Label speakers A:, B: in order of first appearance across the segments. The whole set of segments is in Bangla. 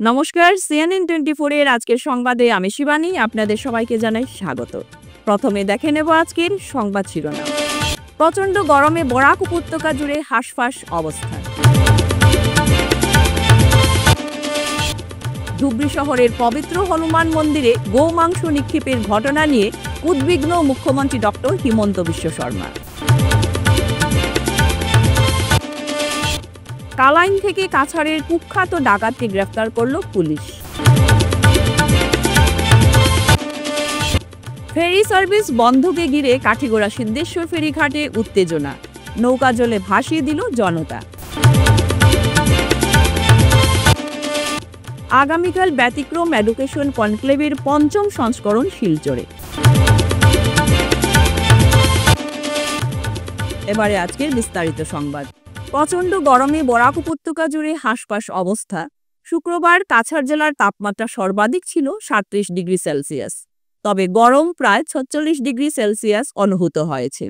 A: নমস্কার, CNN 24 এর আজকের সংবাদে আমি শিবানী আপনাদের সবাইকে জানাই স্বাগত। প্রথমে দেখে নেব আজকের সংবাদ শিরোনাম। প্রচণ্ড গরমে বরাক উপত্যকা জুড়ে হাঁসফাঁস অবস্থা। ধুবড়ী শহরের পবিত্র হনুমান মন্দিরে গোমাংস নিক্ষেপের ঘটনা নিয়ে উদ্বিগ্ন মুখ্যমন্ত্রী ডক্টর হিমন্ত বিশ্ব শর্মা। কালাইন থেকে কাছাড়ের কুখ্যাত ডাকাতকে গ্রেফতার করল পুলিশ। ফেরি সার্ভিস বন্ধকে ঘিরে কাঠিগোড়া সিদ্ধেশ্বর ফেরিঘাটে উত্তেজনা, নৌকা জলে ভাসিয়ে দিল জনতা। আগামীকাল ব্যতিক্রম এডুকেশন কনক্লেভের ৫ম সংস্করণ শিলচরে। এবারে আজকের বিস্তারিত সংবাদ। প্রচণ্ড গরমে বরাক উপত্যকা জুড়ে হাঁসফাঁস অবস্থা। শুক্রবার কাছাড় জেলার তাপমাত্রা সর্বাধিক ছিল ৩৭ ডিগ্রি সেলসিয়াস। তবে গরম প্রায় ৪৬ ডিগ্রি সেলসিয়াস অনুভূত হয়েছে।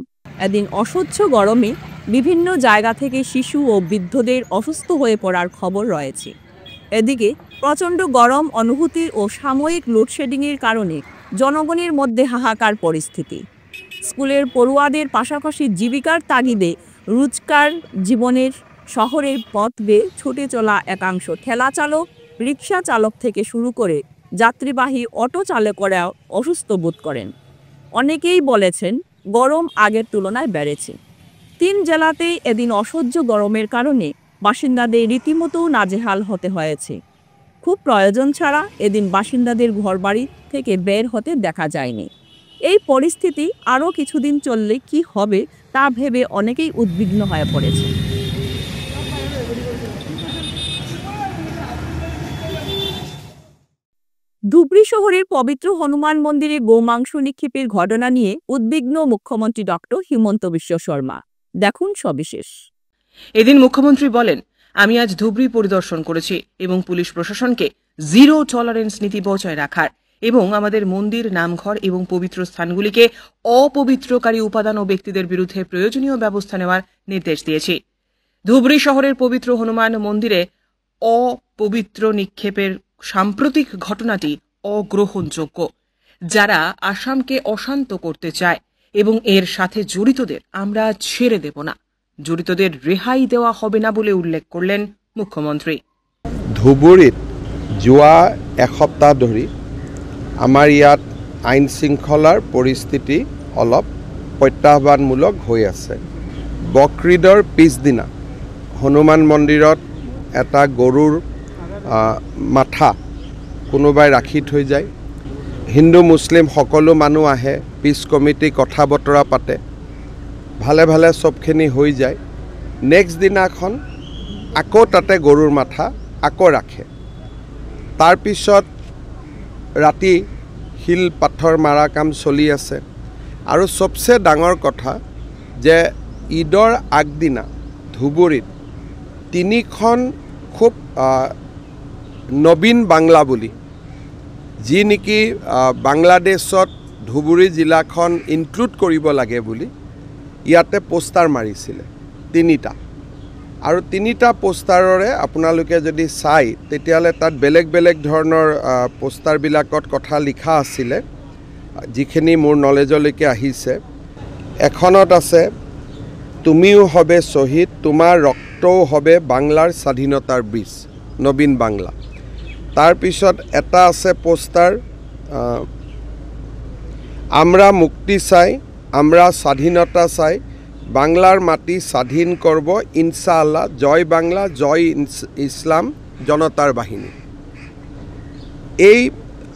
A: এদিন অসহ্য গরমে বিভিন্ন জায়গা থেকে শিশু ও বৃদ্ধদের অসুস্থ হয়ে পড়ার খবর রয়েছে। এদিকে প্রচণ্ড গরম অনুভূতির ও সাময়িক লোডশেডিংয়ের কারণে জনগণের মধ্যে হাহাকার পরিস্থিতি। স্কুলের পড়ুয়াদের পাশাপাশি জীবিকার তাগিদে রোজকার জীবনের শহরের পথ বেয়ে ছুটে চলা একাংশ ঠেলা চালক, রিক্সা চালক থেকে শুরু করে যাত্রীবাহী অটো চালকেরাও অসুস্থ বোধ করেন। অনেকেই বলেছেন গরম আগের তুলনায় বেড়েছে। ৩ জেলাতেই এদিন অসহ্য গরমের কারণে বাসিন্দাদের রীতিমতো নাজেহাল হতে হয়েছে। খুব প্রয়োজন ছাড়া এদিন বাসিন্দাদের ঘরবাড়ি থেকে বের হতে দেখা যায়নি। এই পরিস্থিতি আরও কিছুদিন চললে কি হবে তা ভেবে অনেকেই উদ্বিগ্ন হয়ে পড়েছে। ধুবড়ী শহরের পবিত্র হনুমান মন্দিরে গোমাংস নিক্ষেপের ঘটনা নিয়ে উদ্বিগ্ন মুখ্যমন্ত্রী ডক্টর হিমন্ত বিশ্ব শর্মা। দেখুন সবিশেষ।
B: এদিন মুখ্যমন্ত্রী বলেন, আমি আজ ধুবড়ী পরিদর্শন করেছি এবং পুলিশ প্রশাসনকে জিরো টলারেন্স নীতি বজায় রাখার এবং আমাদের মন্দির, নামঘর এবং পবিত্র স্থানগুলিকে অপবিত্রকারী উপাদান ও ব্যক্তিদের বিরুদ্ধে প্রয়োজনীয় ব্যবস্থা নেওয়ার নির্দেশ দিয়েছি। ধুবড়ী শহরের পবিত্র হনুমান মন্দিরে অপবিত্র নিক্ষেপের সাম্প্রতিক ঘটনাটি অগ্রহণযোগ্য। যারা আসামকে অশান্ত করতে চায় এবং এর সাথে জড়িতদের আমরা ছেড়ে দেব না, জড়িতদের রেহাই দেওয়া হবে না বলে উল্লেখ করলেন মুখ্যমন্ত্রী।
C: ধুবুৰীত যোৱা এসপ্তাহ ধৰি আমাৰ ইয়াত আইন শৃংখলাৰ পৰিস্থিতি অলপ প্ৰত্যাহ্বানমূলক হৈ আছে। বকৰিদৰ পিছদিনা হনুমান মন্দিৰত এটা গৰুৰ মাথা কোনোবাই ৰাখি থৈ যায়। হিন্দু মুছলিম সকলো মানুহ আহে, পিছ কমিটি কথা বতৰা পাতে, ভালে ভালে চবখিনি হৈ যায়। নেক্সট দিনাখন আকৌ তাতে গৰুৰ মাথা আকৌ ৰাখে। তাৰপিছত ৰাতি শিল পাথৰ মাৰা কাম চলি আছে। আৰু চবচে ডাঙৰ কথা যে ঈদৰ আগদিনা ধুবুৰীত 3খন খুব নবীন বাংলা বুলি, যি নেকি বাংলাদেশত ধুবুৰী জিলাখন ইনক্লুড কৰিব লাগে বুলি ইয়াতে পোষ্টাৰ মাৰিছিলে 3টা। আৰু 3টা পোষ্টাৰৰে আপোনালোকে যদি চাই তেতিয়াহ'লে তাত বেলেগ বেলেগ ধৰণৰ পোষ্টাৰবিলাকত কথা লিখা আছিলে, যিখিনি মোৰ নলেজলৈকে আহিছে। এখনত আছে, তুমিও হবে শ্বহীদ, তোমাৰ ৰক্তও হবে বাংলাৰ স্বাধীনতাৰ বীজ, নবীন বাংলা। তাৰপিছত এটা আছে পোষ্টাৰ, আমরা মুক্তি চাই, আমরা স্বাধীনতা চাই, বাংলার মাটি স্বাধীন করব ইনশাআল্লাহ, জয় বাংলা, জয় ইসলাম, জনতার বাহিনী। এই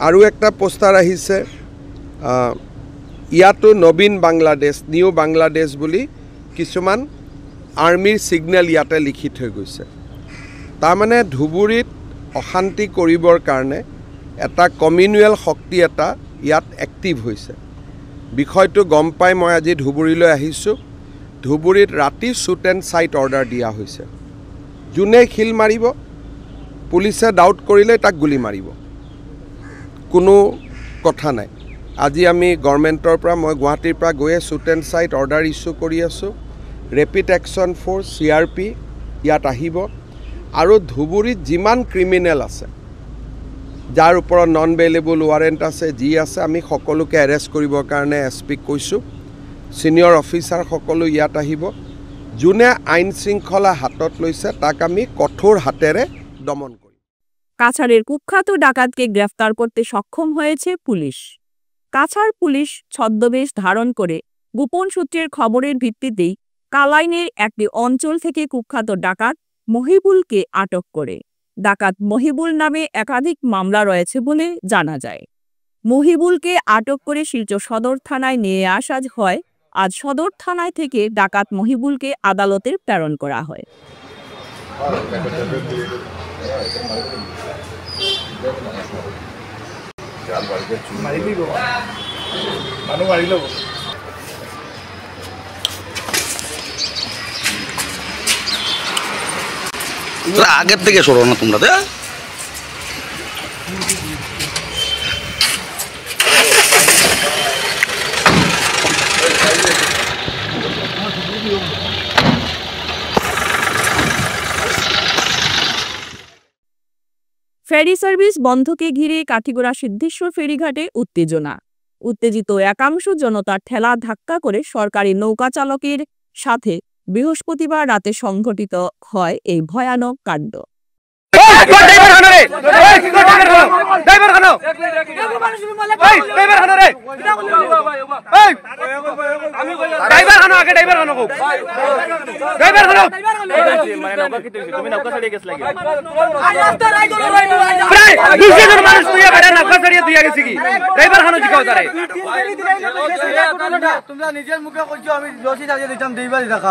C: আৰু একটা পোষ্টাৰ আহিছে, ইয়াতো নবীন বাংলাদেশ, নিউ বাংলাদেশ বুলি কিছুমান আৰ্মিৰ সিগনেল ইয়াতে লিখি থৈ গৈছে। তাৰমানে ধুবুৰীত অশান্তি কৰিবৰ কাৰণে এটা কমিউনেল শক্তি এটা ইয়াত এক্টিভ হৈছে। বিষয়টো গম পাই মই আজি ধুবুৰীলৈ আহিছোঁ। ধুবুৰীত ৰাতি শ্বুট এণ্ড চাইট অৰ্ডাৰ দিয়া হৈছে। যোনে শিল মাৰিব, পুলিচে ডাউট কৰিলে তাক গুলি মাৰিব, কোনো কথা নাই। আজি আমি গভৰ্ণমেণ্টৰ পৰা, মই গুৱাহাটীৰ পৰা গৈয়ে shoot and sight order issue কৰি আছোঁ। ৰেপিড একশ্যন ফ'ৰ্চ CRP ইয়াত আহিব। আৰু ধুবুৰীত যিমান ক্ৰিমিনেল আছে যাৰ ওপৰত নন বেইলেবল ৱাৰেণ্ট আছে যি আছে আমি সকলোকে এৰেষ্ট কৰিবৰ কাৰণে এছপিক কৈছোঁ ছিনিয়ৰ অফিচাৰ সকলো ইয়াত আহিব যোনে আইন শৃংখলা হাতত লৈছে তাক আমি কঠোৰ হাতেৰে দমন কৰিম
A: কাছাড়ের কুখ্যাত ডাকাতকে গ্রেফতার করতে সক্ষম হয়েছে পুলিশ কাছাড় পুলিশ ছদ্মবেশ ধারণ করে গোপন সূত্রের খবরের ভিত্তিতেই কালাইনের একটি অঞ্চল থেকে কুখ্যাত ডাকাত মহিবুলকে আটক করে ডাকাত মহিবুল নামে একাধিক মামলা রয়েছে বলে জানা যায় মহিবুলকে আটক করে শিলচর সদর থানায় নিয়ে আসা হয় আজ সদর থানায় থেকে ডাকাত মহিবুলকে আদালতে প্রেরণ করা হয়
D: আগের থেকে সরো না তোমরা
A: ফেরি সার্ভিস বন্ধকে ঘিরে কাঠিগড়া সিদ্ধেশ্বর ফেরিঘাটে উত্তেজনা উত্তেজিত একাংশ জনতার ঠেলা ধাক্কা করে সরকারি নৌকা চালকের সাথে বৃহস্পতিবার রাতে সংঘটিত হয় এই ভয়ানক কাণ্ড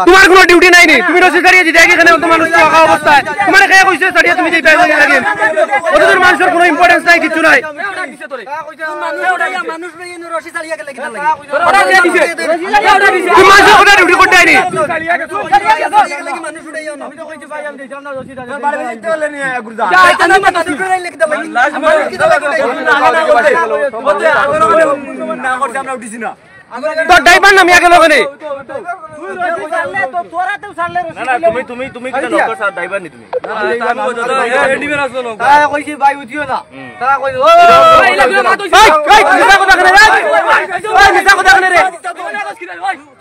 E: তোমার কোনো ডিউটি নাই নি তুমি রসিদ দাঁড়িয়ে দিতে এখানে অত মানুষ থাকা অবস্থায় তোমার খেয়ে কইছে সারিয়া তুমি যেই বাইরে লাগে ওদের মানুষের কোনো ইম্পর্টেন্স নাই কিছু নাই মানুষ রসিদ দাঁড়িয়ে গেলে কিনা লাগে তুমি মানুষ ওটা ডিউটি করতে আইনি মানুষ উড়াইও না আমি তো কইছি ভাই আমি দিতাম না রসিদ দাঁড়িয়ে বাড়ি দিতে বলে নিয়ে গুরদা আমি মানুষ উড়াই লিখতে লাগি আমার কি দাও বলতে না করতে আমরা উঠিছি না তো ড্রাইভার নামি আগে লগনে না না তুমি কি নকর স্যার ড্রাইভার নি তুমি না এডিমের আসলো লোক তারা কইছি ভাই উঠিও না তারা কই ও মিছা কথা করে ওই মিছা কথা করে রে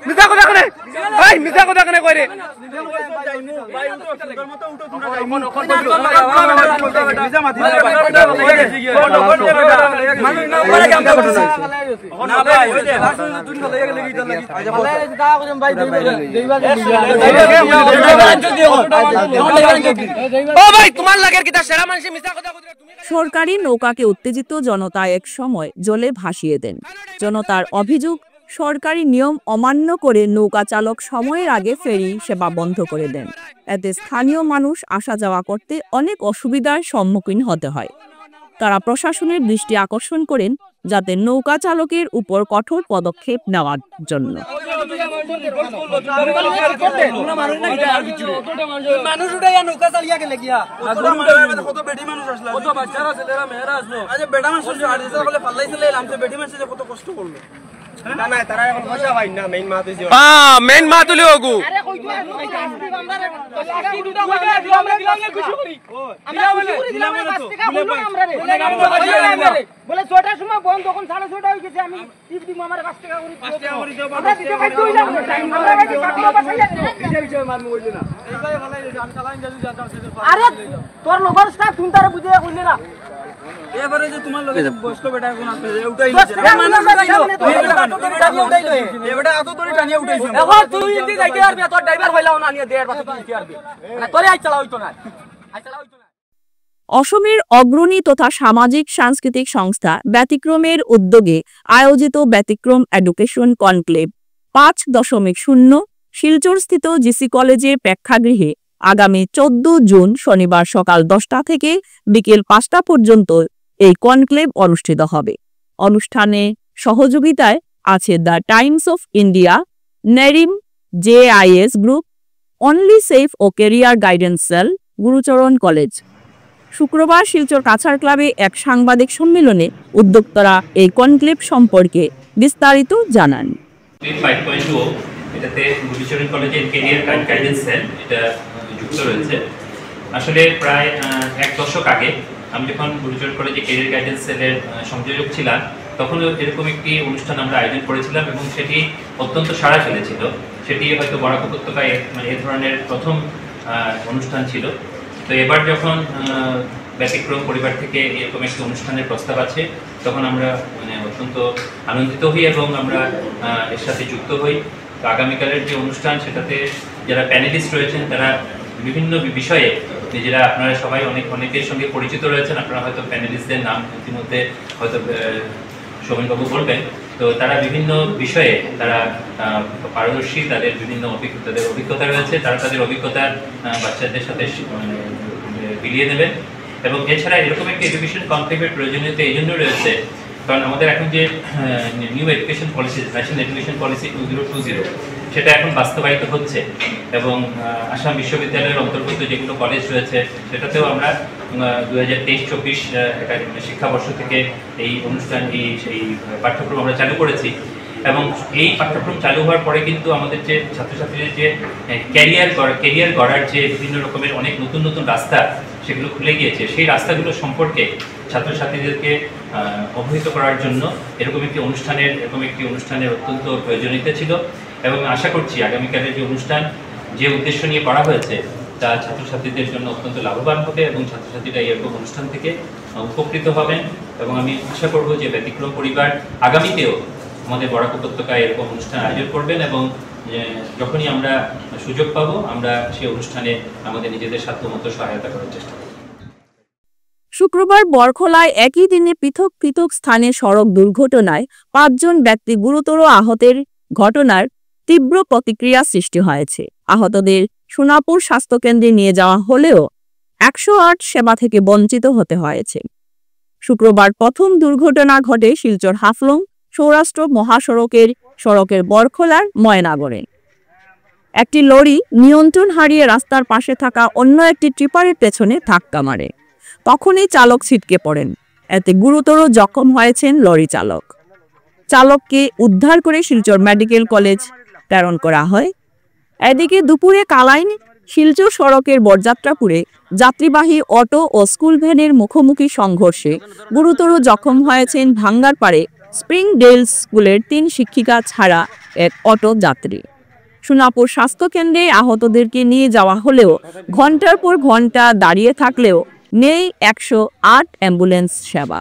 E: মিছা কথা করে ভাই মিছা কথা করে কই রে ভাই তোর মত উঠো তোমরা মন অখন মিছা মাথি মানুষ না করে কাম করছে না ভাই ওই দে তুই তো লাগে লাগি তো লাগি আচ্ছা তা কইম ভাই ও ভাই তোমার লাগের কিটা সেরা মানুষ মিছা কথা কইরা তুমি
A: সরকারি নৌকাকে উত্তেজিত জনতা এক সময় জলে ভাসিয়ে দেন জনতার অভিযোগ সরকারি নিয়ম অমান্য করে নৌকা চালক সময়ের আগে ফেরি সেবা বন্ধ করে দেন এতে স্থানীয় মানুষ আসা যাওয়া করতে অনেক অসুবিধার সম্মুখীন হতে হয় তারা প্রশাসনের দৃষ্টি আকর্ষণ করেন যাতে নৌকা চালকের উপর কঠোর পদক্ষেপ নেওয়ার জন্য
E: মানুষ উঠাইয়া নৌকা চালিয়া গেলে গিয়া কত বেটি মানুষ আসলো কত বাচ্চারা ছেলেরা মেয়েরা আসলো আজ বেটা মানুষ বলে ফাল্লাইছিলে আমতে বেটি মানুষ কত কষ্ট করলো না না তারা এখন পয়সা পাই না মেইন মাত হইছে হ্যাঁ মেইন মাত হলো ওগু আরে কইতো আমরা দুটা আমরা দিলাম খুশি করি আমরা দিলাম 5 টাকা বললো আমরা রে বলে 6টার সময় বন্ধ তখন 6:30 হয়ে গেছে আমি টিপ দিমু আমার 5 টাকা করি 5 টাকা করি আমরা দিতে পাই কইলাম আমরা কাছে কাটলো বাসাই দিতে বিষয় মানমু হইল না এইভাবে ভালাই আমি চালাইন যাই জানতাম আরে তোর লোকের স্টাফ তুমি তারে বুঝিয়ে কইলে না এবারে যে তোমার লগে বসলো বেটা কোন আছে উঠাই নিছে মানুষ উঠাইলো এবারে এত তোরে টানিয়া উঠাইছো এখন তুই ইন্দি যাইতে পারবি তোর ড্রাইভার হইলাও না নিয়ে দেয়ার পাশে তুই দিতে পারবি না তোরে আই চালা হইতো না আই চালা হইতো না
A: অসমের অগ্রণী তথা সামাজিক সাংস্কৃতিক সংস্থা ব্যতিক্রমের উদ্যোগে আয়োজিত ব্যতিক্রম এডুকেশন কনক্লেভ 5.0 শিলচরস্থিত জিসি কলেজের প্রেক্ষাগৃহে আগামী 14 জুন শনিবার সকাল 10টা থেকে বিকেল 5টা পর্যন্ত এই কনক্লেভ অনুষ্ঠিত হবে অনুষ্ঠানে সহযোগিতায় আছে দ্য টাইমস অফ ইন্ডিয়া নেরিম জেআইএস গ্রুপ অনলি সেফ ও career guidance cell Gurucharan college শুক্রবার শিলচর কাছাড় ক্লাবে এক সাংবাদিক সম্মেলনে উদ্যোক্তারা এই কনক্লেভ সম্পর্কে বিস্তারিত জানান
F: 5.0 এটাতে গুরুচরণ কলেজের ক্যারিয়ার গাইডেন্স সেল এটা যুক্ত রয়েছে আসলে প্রায় এক দশক আগে আমি যখন গুরুচরণ কলেজে ক্যারিয়ার গাইডেন্স সেলের সংযোজক ছিলাম তখনও এরকম একটি অনুষ্ঠান আমরা আয়োজন করেছিলাম এবং সেটি অত্যন্ত সাড়া ফেলেছিল। সেটি হয়তো বরাক উপত্যকায় মানে এ ধরনের প্রথম অনুষ্ঠান ছিল। তো এবার যখন ব্যতিক্রম পরিবার থেকে এরকম একটি অনুষ্ঠানের প্রস্তাব আছে তখন আমরা মানে অত্যন্ত আনন্দিত হই এবং আমরা এর সাথে যুক্ত হই। তো আগামীকালের যে অনুষ্ঠান সেটাতে যারা প্যানেলিস্ট রয়েছেন তারা বিভিন্ন বিষয়ে নিজেরা আপনারা সবাই অনেকের সঙ্গে পরিচিত রয়েছেন, আপনারা হয়তো প্যানেলিস্টদের নাম ইতিমধ্যে হয়তো সৌমেনবাবু বলবেন। তো তারা বিভিন্ন বিষয়ে তারা পারদর্শী, তাদের বিভিন্ন অভিজ্ঞতা রয়েছে, তারা তাদের অভিজ্ঞতা বাচ্চাদের সাথে বিলিয়ে দেবেন। এবং এছাড়া এরকম একটি এডুকেশন কনক্লেভের প্রয়োজনীয়তা এই জন্য রয়েছে কারণ আমাদের এখন যে new education policy, national education policy 2020 সেটা এখন বাস্তবায়িত হচ্ছে এবং আসাম বিশ্ববিদ্যালয়ের অন্তর্গত যেগুলো কলেজ রয়েছে সেটাতেও আমরা 2023-24 শিক্ষাবর্ষ থেকে এই অনুষ্ঠান এই পাঠ্যক্রম আমরা চালু করেছি। এবং এই পাঠ্যক্রম চালু হওয়ার পরে কিন্তু আমাদের যে ছাত্রছাত্রীদের যে ক্যারিয়ার গড়ার যে বিভিন্ন রকমের অনেক নতুন নতুন রাস্তা সেগুলো খুলে গিয়েছে, সেই রাস্তাগুলো সম্পর্কে ছাত্রছাত্রীদেরকে অবহিত করার জন্য এরকম একটি অনুষ্ঠানের অত্যন্ত প্রয়োজনীয়তা ছিল। এবং আশা করছি আগামীকালের যে অনুষ্ঠান যে উদ্দেশ্য নিয়ে করা হয়েছে তা ছাত্রছাত্রীদের জন্য অত্যন্ত লাভবান হবে এবং ছাত্রছাত্রীরা এরকম অনুষ্ঠান থেকে উপকৃত হবেন। এবং আমি আশা করব যে ব্যতিক্রম পরিবার আগামীতেও আমাদের বরাক উপত্যকায় এরকম অনুষ্ঠান আয়োজন করবেন এবং যখনই আমরা সুযোগ পাবো আমরা সেই অনুষ্ঠানে আমাদের নিজেদের সাধ্যমতো সহায়তা করার চেষ্টা করব।
A: শুক্রবার বরখলায় একই দিনে পৃথক পৃথক স্থানে সড়ক দুর্ঘটনায় 5 জন ব্যক্তি গুরুতর আহতের ঘটনার তীব্র প্রতিক্রিয়া সৃষ্টি হয়েছে। আহতদের সোনাপুর স্বাস্থ্যকেন্দ্রে নিয়ে যাওয়া হলেও 108 সেবা থেকে বঞ্চিত হতে হয়েছে। শুক্রবার প্রথম দুর্ঘটনা ঘটে শিলচর হাফলং সৌরাষ্ট্র সড়কের বরখলার ময়নাগরে। একটি লরি নিয়ন্ত্রণ হারিয়ে রাস্তার পাশে থাকা অন্য একটি ট্রিপারের পেছনে ধাক্কা মারে। তখনই চালক ছিটকে পড়েন। এতে গুরুতর জখম হয়েছেন লরি চালক। চালককে উদ্ধার করে শিলচর মেডিকেল কলেজ প্রেরণ করা হয়। এদিকে দুপুরে কালাইন শিলচর সড়কের বরযাত্রাপুরে যাত্রীবাহী অটো ও স্কুল ভ্যানের মুখোমুখি সংঘর্ষে গুরুতর জখম হয়েছেন ভাঙ্গারপাড়ে স্প্রিং ডেল স্কুলের 3 শিক্ষিকা ছাড়া এক অটো যাত্রী। সোনাপুর স্বাস্থ্যকেন্দ্রে আহতদেরকে নিয়ে যাওয়া হলেও ঘন্টার পর ঘন্টা দাঁড়িয়ে থাকলেও নেই 108 অ্যাম্বুলেন্স সেবা।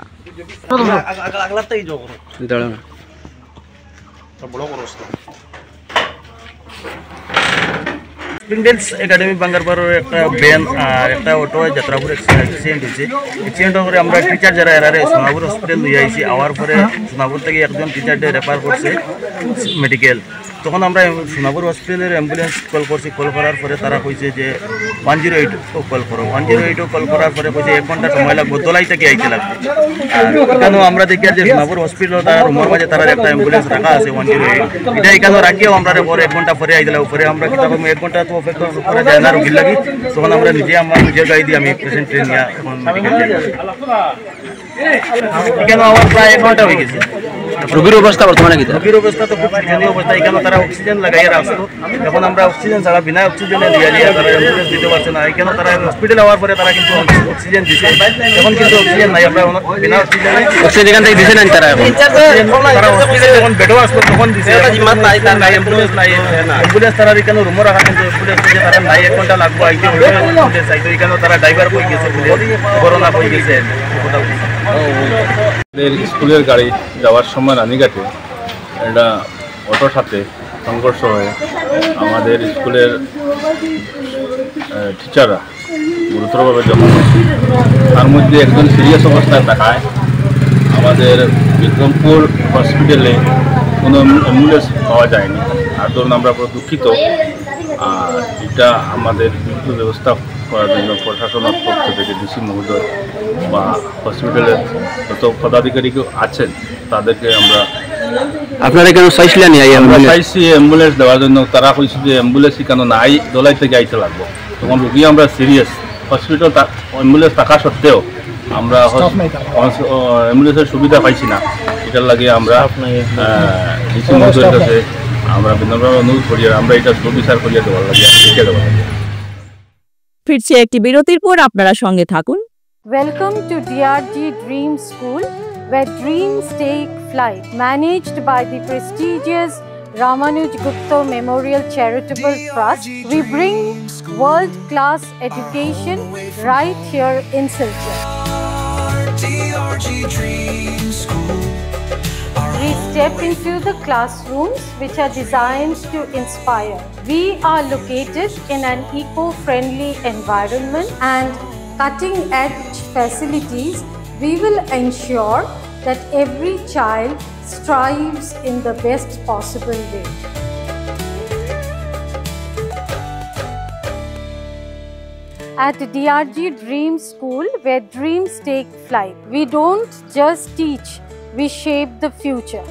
G: স্প্রিংডেলস একাডেমি বাঙ্গারপাড়ের একটা ভ্যান আর একটা অটো যাত্রাপুর অ্যাক্সিডেন্ট হয়েছে। অ্যাক্সিডেন্ট করে আমরা টিচার যারা এরারে সোনাপুর হসপিটাল নিয়ে আইছি। আওয়ার পরে সোনাপুর থেকে একজন টিচারকে রেফার করছে মেডিকেল। তখন আমরা সোনাপুর হসপিটালের অ্যাম্বুলেন্স কল করছি। কল করার পরে তারা কইছে যে 108 কল করো। 108 কল করার পরে কইছে 1 ঘন্টা সময় লাগবে, দোলাই থেকে আইতে লাগবে। আর কেন আমরা দেখি যে সোনাপুর হসপিটাল তার রুমের মাঝে তারা একটা অ্যাম্বুলেন্স রাখা আছে 108। এটা এখানে রাখিও আমরা পরে 1 ঘন্টা পরে আইতে লাগবে। পরে আমরা কিতাব 1 ঘন্টা তো অপেক্ষা করা যায় না রোগীর লাগি। তখন আমরা নিজের গাড়ি দিয়ে আমি পেশেন্ট ট্রেন নিয়ে এখন মেডিকেল যাই। এখানে আমার প্রায় 1 ঘন্টা হয়ে গেছে।
D: রোগীর অবস্থা বর্তমানে কি?
G: রোগীর অবস্থা তো খুব শোচনীয় অবস্থা। এখানে তারা অক্সিজেন লাগাইয়া রাখছে। এখন আমরা অক্সিজেন ছাড়া বিনা অক্সিজেনে দিয়ে তারা অ্যাম্বুলেন্স দিতে পারছে না। এখানে তারা হসপিটাল হওয়ার পরে তারা কিন্তু অক্সিজেন দিচ্ছে। এখন কিন্তু অক্সিজেন নাই। আমরা বিনা অক্সিজেনে
D: এখান থেকে দিছে না তারা
G: তারা হসপিটালে যখন বেডও আসলো তখন দিছে। অ্যাম্বুলেন্স নাই। অ্যাম্বুলেন্স তারা এখানে রুমও রাখা কিন্তু অ্যাম্বুলেন্স তারা নাই। 1 ঘন্টা লাগবো আইতে অ্যাম্বুলেন্স আইতে। এখানে তারা ড্রাইভার বই গেছে, করোনা বই গেছে।
H: স্কুলের গাড়ি যাওয়ার সময় রানীঘাটে একটা অটোর সাথে সংঘর্ষ হয়ে আমাদের স্কুলের টিচাররা গুরুতরভাবে জখম হয়েছে। তার মধ্যে একজন সিরিয়াস অবস্থায় থাকায় আমাদের বিক্রমপুর হসপিটালে কোনো অ্যাম্বুলেন্স পাওয়া যায়নি। আর ধরুন আমরা পুরো দুঃখিত। আর এটা আমাদের দ্রুত ব্যবস্থা করার জন্য প্রশাসনের পক্ষ থেকে ডিসি মহোদয় বা হসপিটালের যত পদাধিকারী আছেন তাদেরকে
D: আপনারা কেন চাইছিলেন
H: আমরা চাইছি অ্যাম্বুলেন্স দেওয়ার জন্য। তারা কইছে যে অ্যাম্বুলেন্স কেন নাই, দোলাই থেকে আইতে লাগবো। তখন রুগী আমরা সিরিয়াস, হসপিটাল অ্যাম্বুলেন্স থাকা সত্ত্বেও আমরা অ্যাম্বুলেন্সের সুবিধা পাইছি না। এটার লাগে আমরা ডিসি মহোদয়ের কাছে আমরা বিনম্রভাবে অনুরোধ করি আমরা এটা সুবিচার করিয়া দেওয়ার লাগে।
A: ফিরছে একটি বিরতির পর, আপনারা সঙ্গে থাকুন।
I: Welcome to DRG Dream School, where dreams take flight. Managed by the prestigious Ramanuj Gupta Memorial Charitable Trust, we bring world-class education right here in Silchar.
J: DRG Dream School.
I: We step into the classrooms which are designed to inspire. We are located in an eco-friendly environment and cutting-edge facilities. We will ensure that every child strives in the best possible way. At DRG Dream School, where dreams take flight, we don't just teach, we shape the future.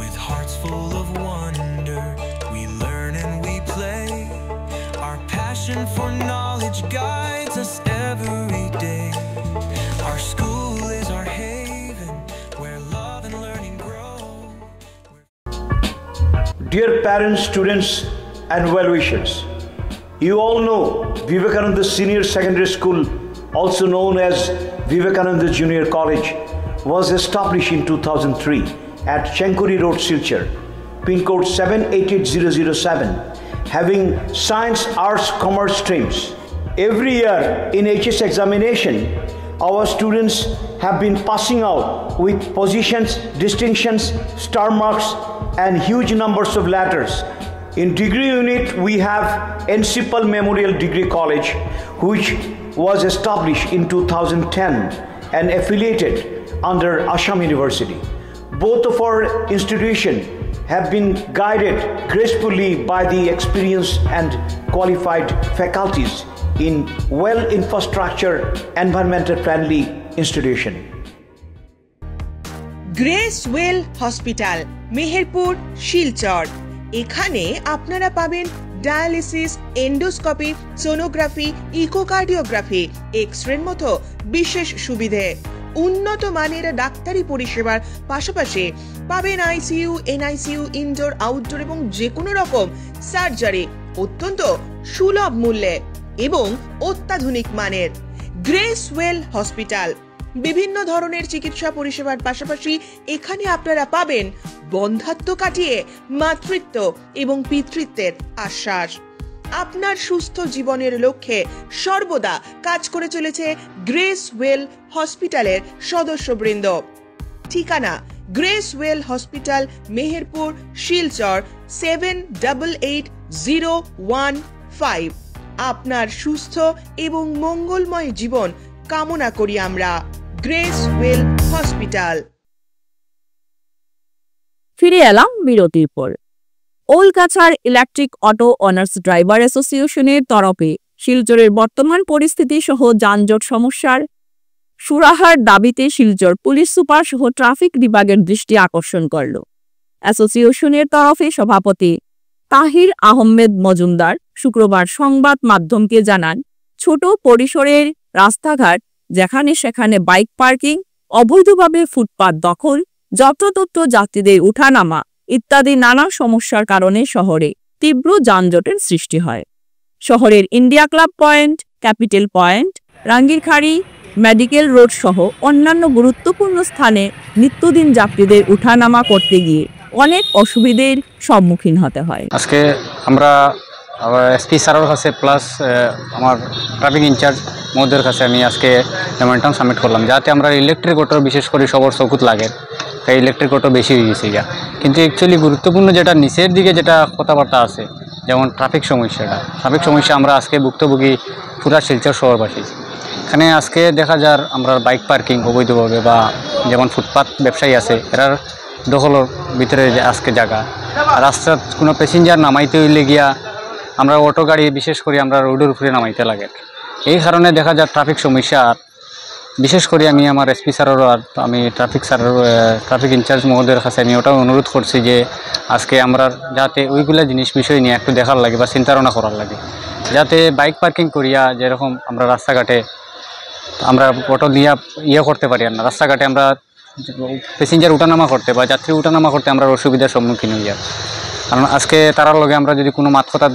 J: With hearts full of wonder, we learn and we play. Our passion for knowledge guides us every day. Our school is our haven, where love and learning grow.
K: Dear parents, students and well-wishers, you all know Vivekananda Senior Secondary School, also known as Vivekananda Junior College, was established in 2003 at Chenkuri Road, Silchar, pin code 788007, having science, arts, commerce streams. Every year in HS examination, our students have been passing out with positions, distinctions, star marks and huge numbers of letters. In degree unit, we have Encipal Memorial Degree College, which was established in 2010 and affiliated under Assam University. Both of our institutions have been guided gracefully by the experienced and qualified faculties in well-infrastructure, environmental-friendly institution.
L: Grace well hospital, Meherpur, Silchar. এখানে আপনারা পাবেন ডায়ালিসিস, এন্ডোস্কোপি, সোনোগ্রাফি, ইকোকার্ডিওগ্রাফি, এক্স-রের মতো বিশেষ সুবিধে। উন্নত মানের ডাক্তারি পরিষেবার পাশাপাশি পাবেন আইসিইউ, এনআইসিইউ, ইনডোর, আউটডোর এবং যে কোনো রকম সার্জারি অত্যন্ত সুলভ মূল্যে এবং অত্যাধুনিক মানের। গ্রেস ওয়েল হসপিটাল বিভিন্ন ধরনের চিকিৎসা পরিষেবার পাশাপাশি এখানে আপনারা পাবেন বন্ধ্যাত্ব কাটিয়ে মাতৃত্ব এবং পিতৃত্বের আশ্বাস। আপনার সুস্থ জীবনের লক্ষ্যে সর্বদা কাজ করে চলেছে গ্রেস ওয়েল হসপিটালের সদস্যবৃন্দ। ঠিকানা grace well hospital, Meherpur, Silchar 788015। আপনার সুস্থ এবং মঙ্গলময় জীবন কামনা করি আমরা। Grace well hospital.
A: ফিরে এলাম বিরতির পর। ওলকাছাড় ইলেকট্রিক অটো অনার্স ড্রাইভার অ্যাসোসিয়েশনের তরফে শিলচরের বর্তমান পরিস্থিতি সহ যানজট সমস্যার সুরাহার দাবিতে শিলচর পুলিশ সুপার সহ ট্রাফিক বিভাগের দৃষ্টি আকর্ষণ করল। অ্যাসোসিয়েশনের তরফে সভাপতি তাহির আহমেদ মজুমদার শুক্রবার সংবাদ মাধ্যমকে জানান, ছোট পরিসরের রাস্তাঘাট, যেখানে সেখানে বাইক পার্কিং, অবৈধভাবে ফুটপাত দখল, যত্রতত্র যাত্রীদের উঠানামা ইত্যাদি নানা সমস্যার কারণে শহরে তীব্র যানজটের সৃষ্টি হয়। শহরের India club point, capital point, Rangirkhari, medical road সহ অন্যান্য গুরুত্বপূর্ণ স্থানে নিত্যদিন যাত্রীদের উঠানামা করতে গিয়ে অনেক অসুবিধার সম্মুখীন হতে হয়।
D: আজকে আমরা এসপি স্যারের কাছে প্লাস আমার ট্রাফিক ইনচার্জ মহোদয়ের কাছে আমি আজকে মেমোরেন্ডাম সাবমিট করলাম, যাতে আমরা ইলেকট্রিক অটো বিশেষ করে সবার চকুত লাগে, তাই ইলেকট্রিক অটো বেশি হয়ে গেছে গা। কিন্তু অ্যাকচুয়ালি গুরুত্বপূর্ণ যেটা নিচের দিকে যেটা কথাবার্তা আছে, যেমন ট্রাফিক সমস্যা আমরা আজকে ভুক্তভোগী পুরা শিলচর শহরবাসী। এখানে আজকে দেখা যার আমরা বাইক পার্কিং অবৈধভাবে বা যেমন ফুটপাত ব্যবসায়ী আছে এরার দখলের ভিতরে আজকে জায়গা, রাস্তার কোনো প্যাসেঞ্জার নামাইতে হইলে গিয়া আমরা অটো গাড়ি বিশেষ করে আমরা রোডের উপরে নামাইতে লাগে। এই কারণে দেখা যায় ট্রাফিক সমস্যা। বিশেষ করে আমি আমার এসপি স্যারেরও আর আমি ট্রাফিক ইনচার্জ মহোদয়ের কাছে আমি ওটাও অনুরোধ করছি যে আজকে আমরা যাতে ওইগুলা জিনিস বিষয় নিয়ে একটু দেখার লাগে বা চিন্তাধারণা করার লাগে, যাতে বাইক পার্কিং করিয়া যেরকম আমরা রাস্তাঘাটে আমরা অটো নিয়ে করতে পারি না, রাস্তাঘাটে আমরা প্যাসেঞ্জার উঠানামা করতে বা যাত্রী উঠানামা করতে আমরা অসুবিধার সম্মুখীন হই। কারণ আজকে তারার লগে আমরা যদি কোনো মাতকতা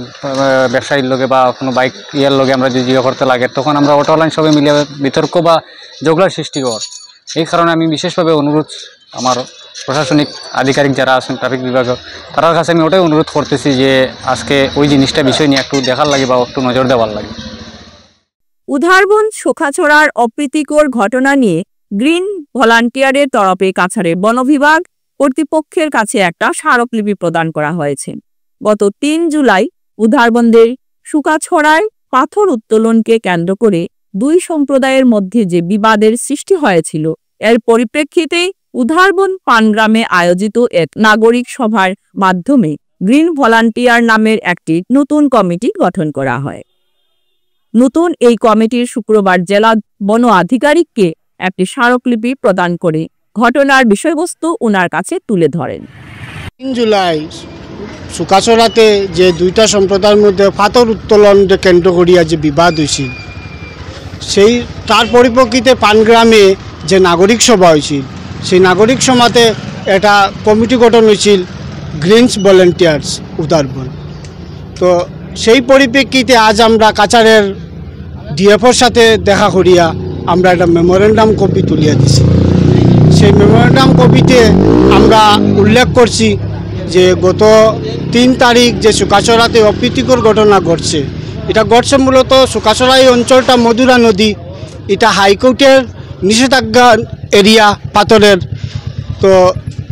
D: ব্যবসায়ীর লগে বা কোনো বাইক ইয়ার লগে আমরা যদি করতে লাগে, তখন আমরা অটোলাইন সবাই মিলে বিতর্ক বা ঝগড়ার সৃষ্টি কর। এই কারণে আমি বিশেষভাবে অনুরোধ আমার প্রশাসনিক আধিকারিক যারা আছেন ট্রাফিক বিভাগের, তার কাছে আমি ওটাই অনুরোধ করতেছি যে আজকে ওই জিনিসটা বিষয় নিয়ে একটু দেখার লাগে বা একটু নজর দেওয়ার লাগে।
A: উধারবন শোখাছড়ার অপ্রীতিকর ঘটনা নিয়ে গ্রিন ভলান্টিয়ারের তরফে কাছাড়ের বন বিভাগ কর্তৃপক্ষের কাছে একটা স্মারকলিপি প্রদান করা হয়েছে। গত ৩ জুলাই উধারবন্দের শুকাছড়ায় পাথর উত্তোলনকে কেন্দ্র করে দুই সম্প্রদায়ের মধ্যে যে বিবাদের সৃষ্টি হয়েছিল, এর পরিপ্রেক্ষিতে উধারবন পানগ্রামে আয়োজিত এক নাগরিক সভার মাধ্যমে গ্রিন ভলান্টিয়ার নামের একটি নতুন কমিটি গঠন করা হয়। নতুন এই কমিটির শুক্রবার জেলা বন আধিকারিককে একটি স্মারকলিপি প্রদান করে ঘটনার বিষয়বস্তু ওনার কাছে তুলে ধরেন।
M: ৩ জুলাই শুকাছড়াতে যে দুইটা সম্প্রদায়ের মধ্যে পাথর উত্তোলন কেন্দ্র করিয়া যে বিবাদ হয়েছিল, সেই তার পরিপ্রেক্ষিতে পানগ্রামে যে নাগরিক সভা হয়েছিল, সেই নাগরিক সভাতে একটা কমিটি গঠন হয়েছিল গ্রিনস ভলান্টিয়ার্স উধারবন। তো সেই পরিপ্রেক্ষিতে আজ আমরা কাছাড়ের ডিএফওর সাথে দেখা করিয়া আমরা একটা মেমোরেন্ডাম কপি তুলিয়া দিছি। সেই মেমোরেন্ডাম কপিতে আমরা উল্লেখ করছি যে গত ৩ তারিখ যে শুকাছড়াতে অপ্রীতিকর ঘটনা ঘটছে, এটা ঘটছে মূলত শুকাছড়া এই অঞ্চলটা মধুরা নদী, এটা হাইকোর্টের নিষেধাজ্ঞা এরিয়া পাথরের। তো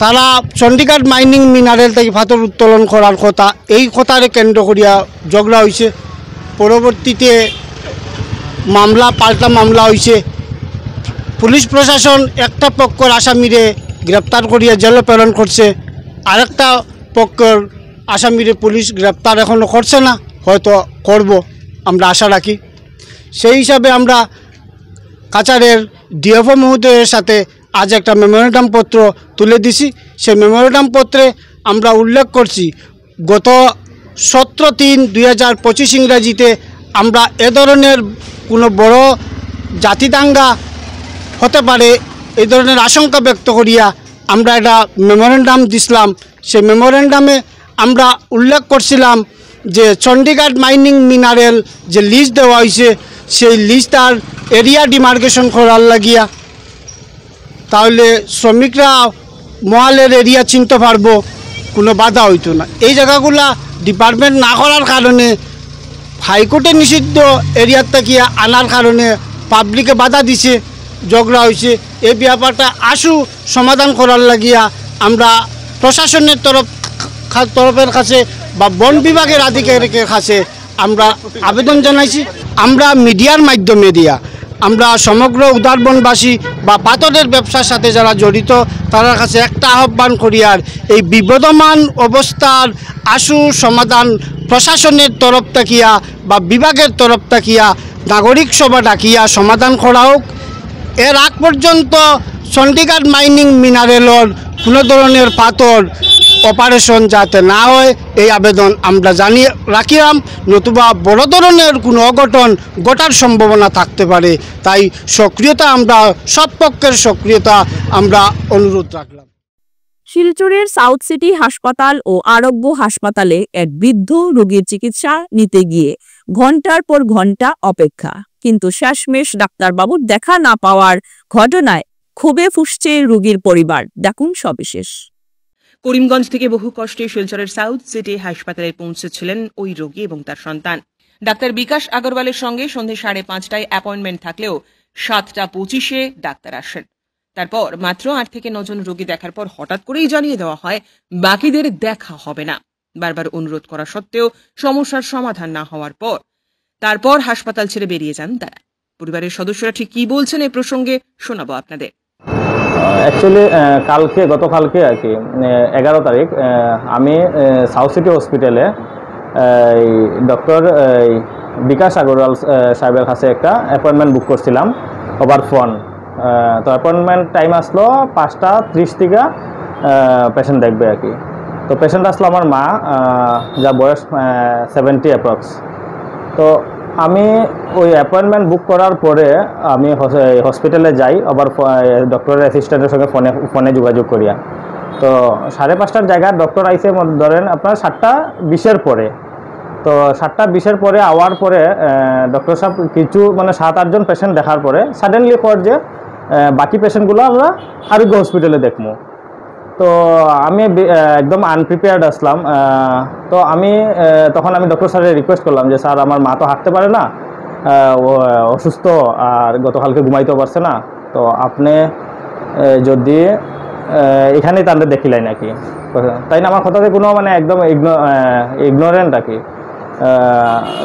M: তারা চণ্ডীগড় মাইনিং মিনারেল থেকে পাথর উত্তোলন করার কথা, এই কথারে কেন্দ্র করিয়া ঝগড়া হয়েছে। পরবর্তীতে মামলা পাল্টা মামলা হয়েছে। পুলিশ প্রশাসন একটা পক্ষের আসামিরে গ্রেপ্তার করিয়া জেলে প্রেরণ করছে, আরেকটা পক্ষের আসামিরে পুলিশ গ্রেপ্তার এখনও করছে না, হয়তো করব আমরা আশা রাখি। সেই হিসাবে আমরা কাছাড়ের ডিএফও মহোদয়ের সাথে আজ একটা মেমোরেন্ডাম পত্র তুলে দিছি। সেই মেমোরেন্ডাম পত্রে আমরা উল্লেখ করছি গত 17/3/2025 ইংরাজিতে আমরা এ ধরনের কোনো বড় জাতিদাঙ্গা হতে পারে এই ধরনের আশঙ্কা ব্যক্ত করিয়া আমরা একটা মেমোরেন্ডাম দিছিলাম। সেই মেমোরেন্ডামে আমরা উল্লেখ করছিলাম যে চণ্ডীগড় মাইনিং মিনারেল যে লিস্ট দেওয়া হয়েছে, সেই লিস্টার এরিয়া ডিমার্কেশন করার লাগিয়া, তাহলে শ্রমিকরা মহালের এরিয়া চিনতে পারবো, কোনো বাধা হইতো না। এই জায়গাগুলা ডিপার্টমেন্ট না করার কারণে হাইকোর্টে নিষিদ্ধ এরিয়ার থেকে আনার কারণে পাবলিকে বাধা দিছে, ঝগড়া হয়েছে। এই ব্যাপারটা আশু সমাধান করার লাগিয়া আমরা প্রশাসনের তরফের কাছে বা বন বিভাগের আধিকারিকের কাছে আমরা আবেদন জানাইছি। আমরা মিডিয়ার মাধ্যমে দিয়া আমরা সমগ্র উধারবনবাসী বা পাথরের ব্যবসার সাথে যারা জড়িত তার কাছে একটা আহ্বান করিয়ার এই বিবদমান অবস্থার আশু সমাধান প্রশাসনের তরফ থাকিয়া বা বিভাগের তরফ থাকিয়া নাগরিক সভা ডাকিয়া সমাধান করা হোক। এর আগ পর্যন্ত চণ্ডীগড় মাইনিং মিনারেলর কোনো ধরনের পাথর অপারেশন যাতে না হয় এই আবেদন আমরা জানিয়ে রাখিলাম, নতুবা বড় ধরনের কোনো অঘটন ঘটার সম্ভাবনা থাকতে পারে। তাই সক্রিয়তা আমরা সব পক্ষের সক্রিয়তা আমরা অনুরোধ রাখলাম।
A: শিলচরের সাউথ সিটি হাসপাতাল ও আরোগ্য হাসপাতালে এক বৃদ্ধ রোগীর চিকিৎসা নিতে গিয়ে ঘন্টার পর ঘন্টা অপেক্ষা, কিন্তু শেষমেশ ডাক্তারবাবুর দেখা না পাওয়ার ঘটনায় ক্ষোভে ফুঁসছে রোগীর পরিবার। দেখুন সবিশেষ।
B: করিমগঞ্জ থেকে বহু কষ্টে শিলচরের সাউথ সিটি হাসপাতালে পৌঁছেছিলেন ওই রোগী এবং তার সন্তান। ডাক্তার বিকাশ আগরওয়ালের সঙ্গে সন্ধে 5:30টায় অ্যাপয়েন্টমেন্ট থাকলেও 7:25-এ ডাক্তার আসেন। তারপর মাত্র 8 থেকে 9 জন রোগী দেখার পর হঠাৎ করেই জানিয়ে দেওয়া হয় বাকিদের দেখা হবে না। বারবার অনুরোধ করা সত্ত্বেও সমস্যার সমাধান না হওয়ার পর তারপর হাসপাতাল ছেড়ে বেরিয়ে যান তারা। পরিবারের সদস্যরা ঠিক কি বলছেন এই প্রসঙ্গে শোনাবো আপনাদের।
N: অ্যাকচুয়ালি গতকালকে আর কি 11 তারিখ আমি সাউথ সিটি হসপিটালে ডক্টর বিকাশ আগরওয়াল সাহেবের কাছে একটা অ্যাপয়েন্টমেন্ট বুক করছিলাম ওভার ফোন। তো অ্যাপয়েন্টমেন্ট টাইম আসলো 5:30 থেকে পেশেন্ট দেখবে আর কি। তো পেশেন্ট আসলো আমার মা, যা বয়স 70 অ্যাপ্রক্স। তো আমি ওই অ্যাপয়েন্টমেন্ট বুক করার পরে আমি হসপিটালে যাই, আবার ডক্টরের অ্যাসিস্ট্যান্টের সঙ্গে ফোনে যোগাযোগ করিয়া। তো 5:30টার জায়গায় ডক্টর আইসে ধরেন আপনার 7:20 পরে। তো 7:20 পরে আওয়ার পরে ডক্টর সাহেব কিছু মানে 7-8 জন পেশেন্ট দেখার পরে সাডেনলি কর যে বাকি পেশেন্টগুলো আমরা আরোগ্য হসপিটালে দেখবো। তো আমি একদম আনপ্রিপেয়ার্ড আসলাম। তো আমি তখন আমি ডক্টর স্যারের রিকোয়েস্ট করলাম যে স্যার আমার মা তো হাঁটতে পারে না, অসুস্থ, আর গতকালকে ঘুমাইতেও পারছে না, তো আপনি যদি এখানেই তাদের দেখিলাই নাকি, তাই না আমার কথাতে কোনো মানে একদম ইগনোরেন্ট আর কি।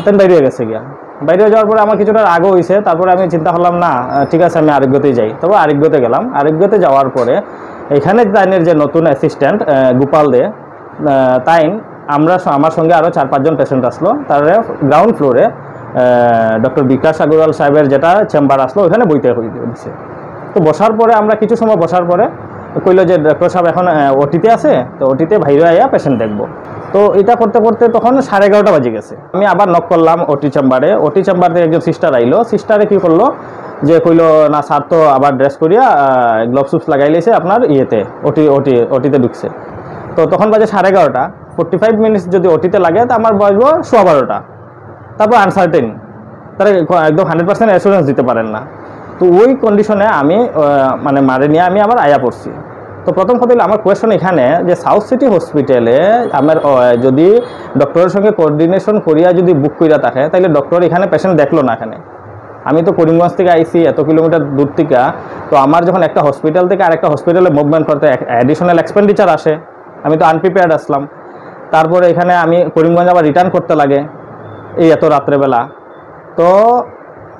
N: তেন বাইরে গেছে গিয়া, বাইরে যাওয়ার পরে আমার কিছুটা রাগও হয়েছে। তারপরে আমি চিন্তা করলাম না ঠিক আছে আমি আরোগ্যতেই যাই। তবে আরোগ্যতে গেলাম। আরোগ্যতে যাওয়ার পরে এখানে তাইনের যে নতুন অ্যাসিস্ট্যান্ট গোপাল দে, তাইন আমার সঙ্গে আরও 4-5 জন পেশেন্ট আসলো। তার গ্রাউন্ড ফ্লোরে ডক্টর বিকাশ আগরওয়াল সাহেবের যেটা চেম্বার আসলো ওইখানে বইতে দিছে। তো বসার পরে আমরা কিছু সময় বসার পরে কইল যে ডক্টর সাহেব এখন ওটিতে আছে, তো ওটিতে বাইরে আইয়া পেশেন্ট দেখবো। তো এটা করতে করতে তখন 11:30 বাজে গেছে। আমি আবার নক করলাম ওটি চেম্বারে। ওটি চেম্বার থেকে একজন সিস্টার আইলো। সিস্টারে কী করলো যে কইল না স্যার তো আবার ড্রেস করিয়া গ্লোভস লাগাই লেছে আপনার ইয়েতে ওটিতে ঢুকছে। তো তখন বাজে 11:30। 45 মিনিটস যদি ওটিতে লাগে তো আমার বাজবো 12:15। তারপর আনসার্টেন, তারা একদম 100% অ্যাসুরেন্স দিতে পারেন না। তো ওই কন্ডিশনে আমি মানে মারে নিয়ে আমি আবার আয়া পড়ছি। তো প্রথম কথা হলো আমার কোয়েশন এখানে যে সাউথ সিটি হসপিটালে আমার যদি ডক্টরের সঙ্গে কোঅর্ডিনেশন করিয়া যদি বুক করিয়া থাকে তাহলে ডক্টর এখানে পেশেন্ট দেখলো না। এখানে আমি তো করিমগঞ্জ থেকে আইসি, এত কিলোমিটার দূর থেকে। তো আমার যখন একটা হসপিটাল থেকে আরেকটা হসপিটালে মুভমেন্ট করতে অ্যাডিশনাল এক্সপেন্ডিচার আসে, আমি তো আনপ্রিপেয়ার্ড আসলাম। তারপরে এখানে আমি করিমগঞ্জ আবার রিটার্ন করতে লাগে এই এত রাত্রেবেলা। তো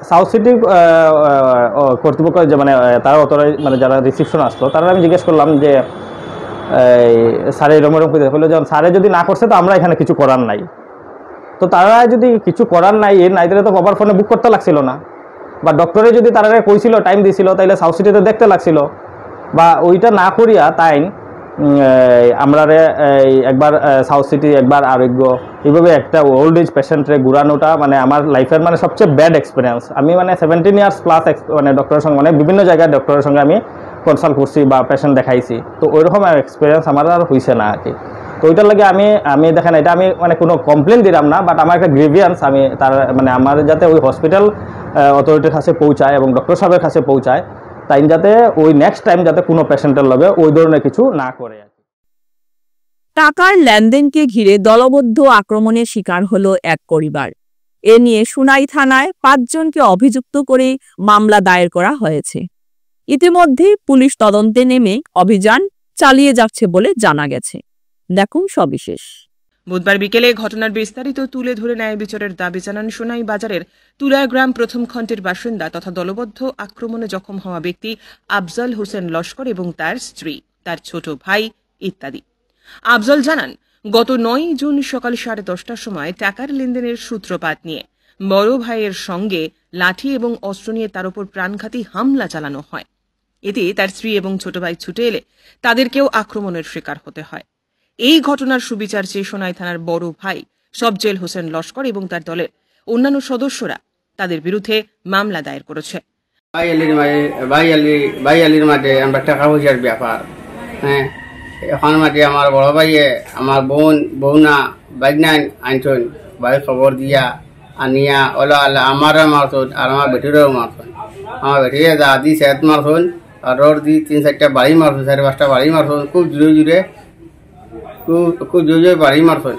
N: সাউথ সিটি কর্তৃপক্ষ যে মানে তারা অতরাই মানে যারা রিসিপশন আসলো তারা আমি জিজ্ঞেস করলাম যে স্যারে এরম করে বললো যেমন স্যারে যদি না করছে তো আমরা এখানে কিছু করার নাই। তো তারা যদি কিছু করার নাই তাহলে তো বাবার ফোনে বুক করতে লাগছিল না, বা ডক্টরে যদি তারা কইছিল টাইম দিছিল তাইলে সাউথ সিটিতে দেখতে লাগছিল, বা ওইটা না করিয়া তাই আমরা একবার সাউথ সিটি একবার আরোগ্য এইভাবে একটা ওল্ড এজ পেশেন্টরে ঘুরানোটা মানে আমার লাইফের মানে সবচেয়ে ব্যাড এক্সপিরিয়েন্স। আমি মানে 17 ইয়ার্স প্লাস মানে ডক্টরের সঙ্গে মানে বিভিন্ন জায়গায় ডক্টরের সঙ্গে আমি কনসাল্ট করছি বা পেশেন্ট দেখাইছি। তো ওইরকম এক্সপিরিয়েন্স আমার আর হয়েছে না আর কি। তো ওইটার লাগে আমি দেখেন এটা আমি মানে কোনো কমপ্লেন দিলাম না, বাট আমার একটা গ্রিভিয়েন্স আমি তার মানে আমার যাতে ওই হসপিটাল অথরিটির কাছে পৌঁছায় এবং ডক্টর সাহেবের কাছে পৌঁছায়, তাই যাতে ওই নেক্সট টাইম যাতে কোনো পেশেন্টের লগে ওই ধরনের কিছু না করে।
A: টাকার লেনদেনকে ঘিরে দলবদ্ধ আক্রমণের শিকার হলো এক পরিবার। এ নিয়ে সুনাই থানায় 5 জনকে অভিযুক্ত করে মামলা দায়ের করা হয়েছে। ইতিমধ্যে পুলিশ তদন্তে নেমে অভিযান চালিয়ে যাচ্ছে বলে জানা গেছে। দেখুন সবিশেষ।
B: বুধবার বিকেলে ঘটনার বিস্তারিত তুলে ধরে ন্যায় বিচারের দাবি জানান সোনাই বাজারের তুলায় গ্রাম প্রথম খণ্ডের বাসিন্দা তথা দলবদ্ধ আক্রমণে জখম হওয়া ব্যক্তি আফজল হোসেন লস্কর এবং তার স্ত্রী, তার ছোট ভাই ইত্যাদি। আফজল জানান, গত 9 জুন সকাল 10:30টার সময় টাকার লেনদেনের সূত্রপাত নিয়ে বড় ভাইয়ের সঙ্গে লাঠি এবং অস্ত্র নিয়ে তার উপর প্রাণঘাতী হামলা চালানো হয়। এতে তার স্ত্রী এবং ছোট ভাই ছুটে এলে তাদেরকেও আক্রমণের শিকার হতে হয়। এই ঘটনার সুবিচার চেয়ে সোনাই থানার বড় ভাই সবজেল হোসেন লস্কর এবং তার দলের অন্যান্য সদস্যরা তাদের বিরুদ্ধে মামলা দায়ের করেছে।
O: ভাই আলির মাঠে আমরা টাকা পয়সার ব্যাপার, হ্যাঁ, এখন মাঠে আমার বড় ভাইয়ে আমার বৌনা বাইকনাইন আনছেন, ভাই খবর দিয়া আনিয়া ওলা আল্লাহ আমারও মারছুন আর আমার বেটিরও মারছুন। আমার বেটিরে দাদি সেত মারছুন আর ওর দি 3-4টা বাড়ি মারছুন, 4-5টা বাড়ি মারছুন, খুব জোরে খুব জোরে বাড়ি মারছুন।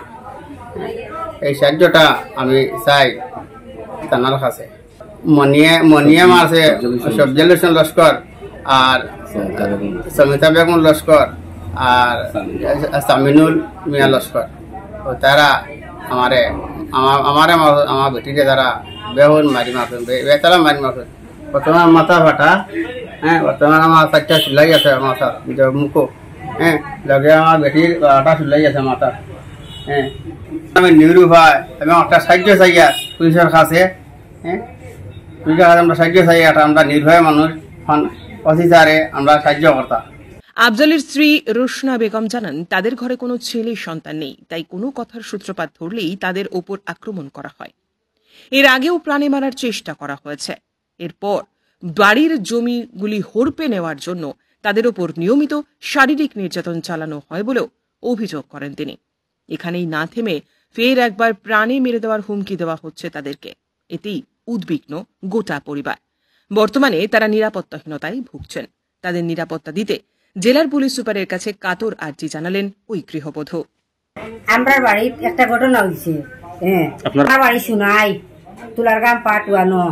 O: এই সাহায্যটা আমি চাই থানার কাছে। মনিয়া মারছে সবজেল হোসেন লস্কর আর সমিতা বেগম লস্কর আর সামিনুল মিয়া লস্কর। তারা আমার বেটিকে তারা বেহুন মারি মারছেন, বেতারা মারি মারছেন। বর্তমান মাথা ফাটা, হ্যাঁ, বর্তমান আমার 4টা সিলাই আছে মাথা মুখো, হ্যাঁ, লগে আমার বেটির 8টা সিলাই আছে মাথা, হ্যাঁ। আমি নিরু ভাই এবং একটা সাহায্য চাইয়া পুলিশের কাছে, হ্যাঁ, পুলিশের কাছে আমরা সাহায্য চাই, আমরা নির্ভয় মানুষ অফিসারে আমরা সাহায্য করতাম।
B: আফজলের স্ত্রী রোশনা বেগম জানান, তাদের ঘরে কোনো ছেলে সন্তান নেই, তাই কোনো কথার সূত্রপাত ধরলেই তাদের ওপর আক্রমণ করা হয়। এর আগেও প্রাণে মারার চেষ্টা করা হয়েছে। এরপর বাড়ির জমিগুলি হড়পে নেওয়ার জন্য তাদের ওপর নিয়মিত শারীরিক নির্যাতন চালানো হয় বলেও অভিযোগ করেন তিনি। এখানেই না থেমে ফের একবার প্রাণে মেরে দেওয়ার হুমকি দেওয়া হচ্ছে তাদেরকে। এতেই উদ্বিগ্ন গোটা পরিবার। বর্তমানে তারা নিরাপত্তাহীনতায় ভুগছেন। তাদের নিরাপত্তা দিতে জেলার পুলিশ সুপারের কাছে কাতর আর্জি জানালেন ওই গৃহবধূ।
P: আমরা বাড়ির একটা ঘটনা হয়েছে, আপনার বাড়ি শুনাই তুলার গাম পাটুয়ানো,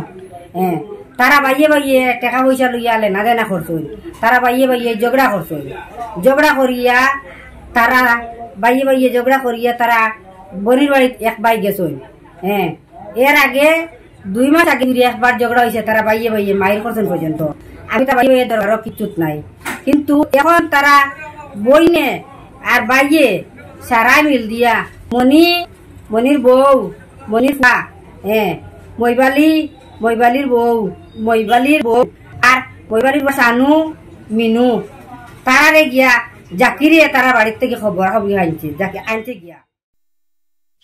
P: তারা বাইয়ে বাইয়ে টাকা পয়সা লইয়া লেনা দেনা করছেন, তারা বাইয়ে বাইয়ে ঝগড়া করছেন, ঝগড়া করিয়া তারা বাইয়ে বাইয়ে ঝগড়া করিয়া তারা বনির বাড়িত এক বাই গেছেন। এর আগে 2 মাস আগে একবার ঝগড়া হয়েছে, তারা বাইয়ে বাইয়ে মাইর করছেন পর্যন্ত। আমি তো বাইয়ে বাইয়ে দরকারও কিচ্ছুত নাই, কিন্তু এখন তারা বইনে আর বাইয়ে সারাই মিল দিয়া মনির বউ, মনির মা, মইবালির বউ আর মইবালির সানু মিনু, তারারে গিয়া জাকিরে তারা বাড়ির থেকে খবর আনতে গিয়া।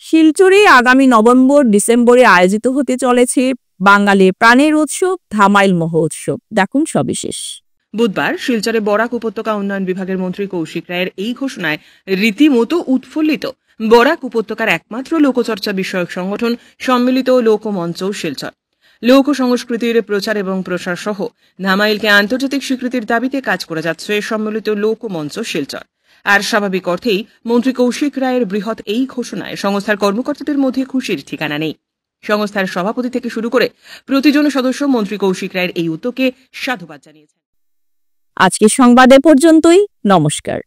A: শিলচরে আগামী নভেম্বর ডিসেম্বরে আয়োজিত হতে চলেছে বাঙালির প্রাণের উৎসব ধামাইল মহোৎসব। দেখুন সবিশেষ।
B: বুধবার শিলচরে বরাক উপত্যকা উন্নয়ন বিভাগের মন্ত্রী কৌশিক রায়ের এই ঘোষণায় রীতিমতো উৎফুল্লিত বরাক উপত্যকার একমাত্র লোকচর্চা বিষয়ক সংগঠন সম্মিলিত লোকমঞ্চ শিলচর। লোক সংস্কৃতির প্রচার এবং প্রসার সহ ধামাইলকে আন্তর্জাতিক স্বীকৃতির দাবিতে কাজ করে যাচ্ছে সম্মিলিত লোকমঞ্চ শিলচর। আর স্বাভাবিক অর্থেই মন্ত্রী কৌশিক রায়ের বৃহৎ এই ঘোষণায় সংস্থার কর্মকর্তাদের মধ্যে খুশির ঠিকানা নেই। সংস্থার সভাপতি থেকে শুরু করে প্রতিজন সদস্য মন্ত্রী কৌশিক রায়ের এই উদ্যোগকে সাধুবাদ জানিয়েছেন।
A: আজকের সংবাদ এ পর্যন্তই। নমস্কার।